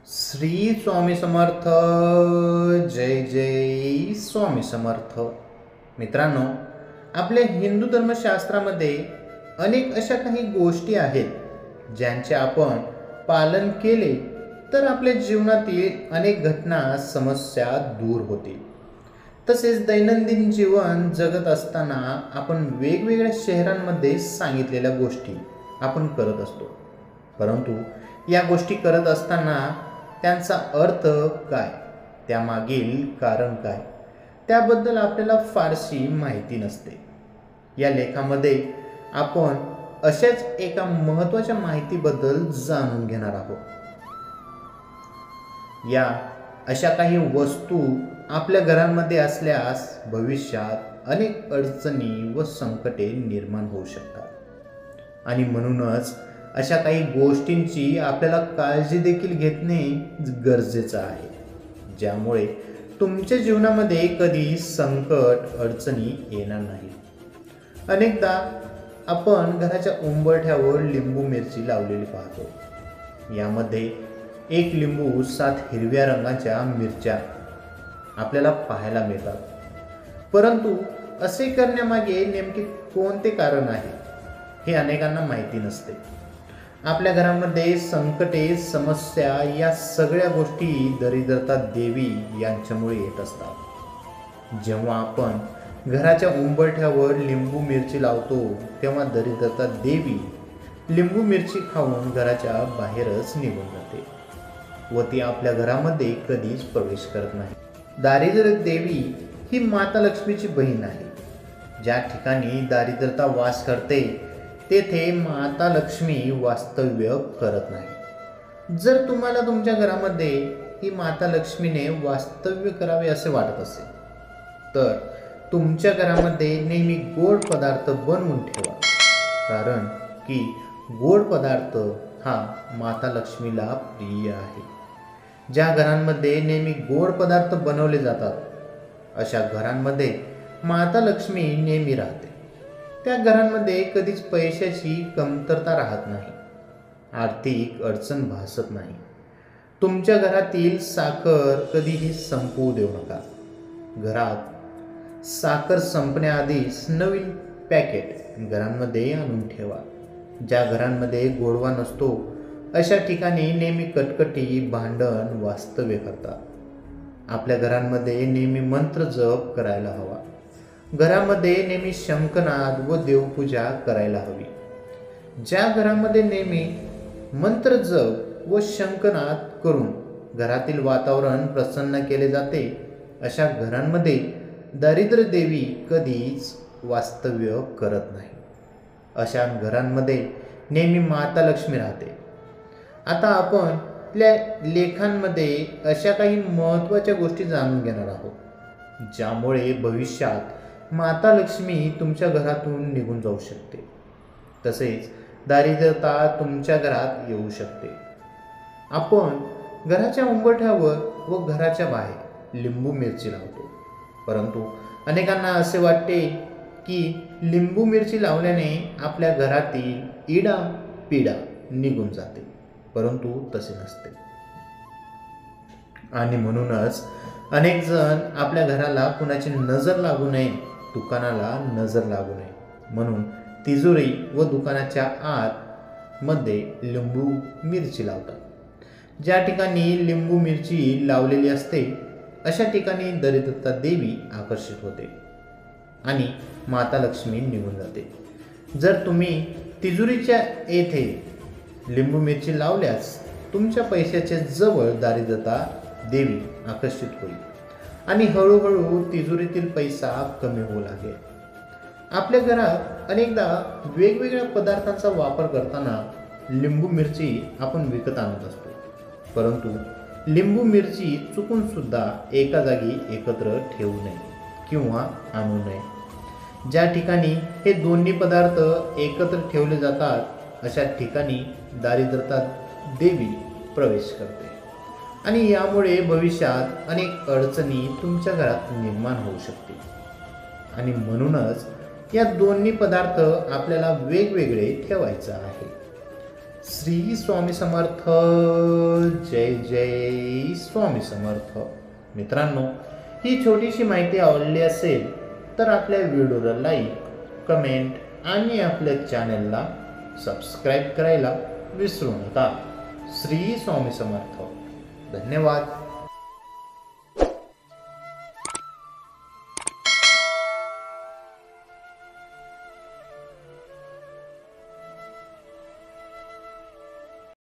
श्री स्वामी समर्थ. जय जय स्वामी समर्थ. मित्रांनो, आपल्या हिंदू धर्मशास्त्रामध्ये अनेक अशा काही गोष्टी आहेत ज्यांचे आपण पालन केले तर आपल्या जीवनातील अनेक घटना समस्या दूर होतील. तसेच दैनंदिन जीवन जगत असताना आपण वेगवेगळ्या शहरांमध्ये सांगितलेल्या गोष्टी आपण करत असतो, परंतु या गोष्टी करत असताना त्यांचा अर्थ काय, त्यामागील कारण काय, त्याबद्दल आपल्याला फारशी माहिती नसते. या लेखामध्ये आपण अशाच एका महत्त्वाच्या माहितीबद्दल जाणून घेणार आहोत. या अशा काही वस्तू आपल्या घरांमध्ये असल्यास भविष्यात अनेक अडचणी व संकटे निर्माण होऊ शकतात आणि म्हणूनच अशा काही गोष्टींची आपल्याला काळजी देखील घेणे गरजेचं आहे, ज्यामुळे तुमच्या जीवनामध्ये कधी संकट अडचणी येणार नाही. अनेकदा आपण घराच्या उंबरठ्यावर लिंबू मिरची लावलेली पाहतो. यामध्ये एक लिंबू 7 हिरव्या रंगाच्या मिरच्या आपल्याला पाहायला मिळतात. परंतु असे करण्यामागे नेमके कोणते कारण आहे हे अनेकांना माहिती नसते. आपल्या घरामध्ये संकटे, समस्या या सगळ्या गोष्टी दरिद्रता देवी यांच्यामुळे येत असतात. जेव्हा आपण घराच्या उंबरठ्यावर लिंबू मिरची लावतो तेव्हा दरिद्रता देवी लिंबू मिरची खाऊन घराच्या बाहेरच निघून जाते व ती आपल्या घरामध्ये कधीच प्रवेश करत नाही. दारिद्र्य देवी ही माता लक्ष्मीची बहीण आहे. ज्या ठिकाणी दारिद्रता वास करते तेथे माता लक्ष्मी वास्तव्य करत नाही. जर तुम्हाला तुमच्या घरामध्ये ही माता लक्ष्मीने वास्तव्य करावे असे वाटत असेल तर तुमच्या घरामध्ये नेहमी गोड पदार्थ बनवून ठेवा, कारण की गोड पदार्थ हा माता लक्ष्मीला प्रिय आहे. ज्या घरांमध्ये नेहमी गोड पदार्थ बनवले जातात अशा घरांमध्ये माता लक्ष्मी नेहमी राहते. त्या घरांमध्ये कधीच पैशाची कमतरता राहत नाही, आर्थिक अडचण भासत नाही. तुमच्या घरातील साखर कधीही संपवू देऊ नका. घरात साखर संपण्याआधीच नवीन पॅकेट घरांमध्ये आणून ठेवा. ज्या घरांमध्ये गोडवा नसतो अशा ठिकाणी नेहमी कटकटी, भांडण वास्तव्य करतात. आपल्या घरांमध्ये नेहमी मंत्र जप करायला हवा. घरामध्ये नेहमी शंखनाद व देवपूजा करायला हवी. ज्या घरामध्ये नेहमी मंत्र जप व शंखनाद करून घरातील वातावरण प्रसन्न केले जाते अशा घरांमध्ये दारिद्र्य देवी कधीच वास्तव्य करत नाही. अशा घरांमध्ये नेहमी माता लक्ष्मी राहते. आता आपण आपल्या लेखांमध्ये अशा काही महत्त्वाच्या गोष्टी जाणून घेणार आहोत ज्यामुळे भविष्यात माता लक्ष्मी तुमच्या घरातून निघून जाऊ शकते. तसेच दारिद्र्यता तुमच्या घरात येऊ शकते. आपण घराच्या उंबरठ्यावर व घराच्या बाहेर लिंबू मिरची लावतो, परंतु अनेकांना असे वाटते की लिंबू मिरची लावल्याने आपल्या घरातील इडा पिडा निघून जाते, परंतु तसे नसते. आणि म्हणूनच अनेक जण आपल्या घराला कुणाची नजर लागू नये, दुकानाला नजर लागू नये म्हणून तिजोरी व दुकानाच्या आत मध्ये लिंबू मिरची लावतात. ज्या ठिकाणी लिंबू मिरची लावलेली असते अशा ठिकाणी दरिद्रता देवी आकर्षित होते आणि माता लक्ष्मी निघून जाते. जर तुम्ही तिजोरीच्या येथे लिंबू मिरची लावल्यास तुमच्या पैशाच्या जवळ दारिद्रता देवी आकर्षित होईल आणि हळूहळू तिजोरीतील पैसा कमी होऊ लागेल. आपल्या घरात अनेकदा वेगवेगळ्या पदार्थांचा वापर करताना लिंबू मिरची आपण विकत आणत असतो, परंतु लिंबू मिरची चुकून सुद्धा एका जागी एकत्र ठेवू नये किंवा आणू नये. ज्या ठिकाणी हे दोन्ही पदार्थ एकत्र ठेवले जातात अशा ठिकाणी दारिद्रता देवी प्रवेश करते आणि यामुळे भविष्यात अनेक अडचणी तुमच्या घरात निर्माण होऊ शकते. आणि म्हणूनच या दोन्ही पदार्थ आपल्याला वेगवेगळे ठेवायचे आहे. श्री स्वामी समर्थ. जय जय स्वामी समर्थ. मित्रांनो, ही छोटीशी माहिती आवडली असेल तर आपल्या व्हिडिओला लाईक, कमेंट आणि आपल्या चॅनलला सबस्क्राईब करायला विसरू नका. श्री स्वामी समर्थ. धन्यवाद.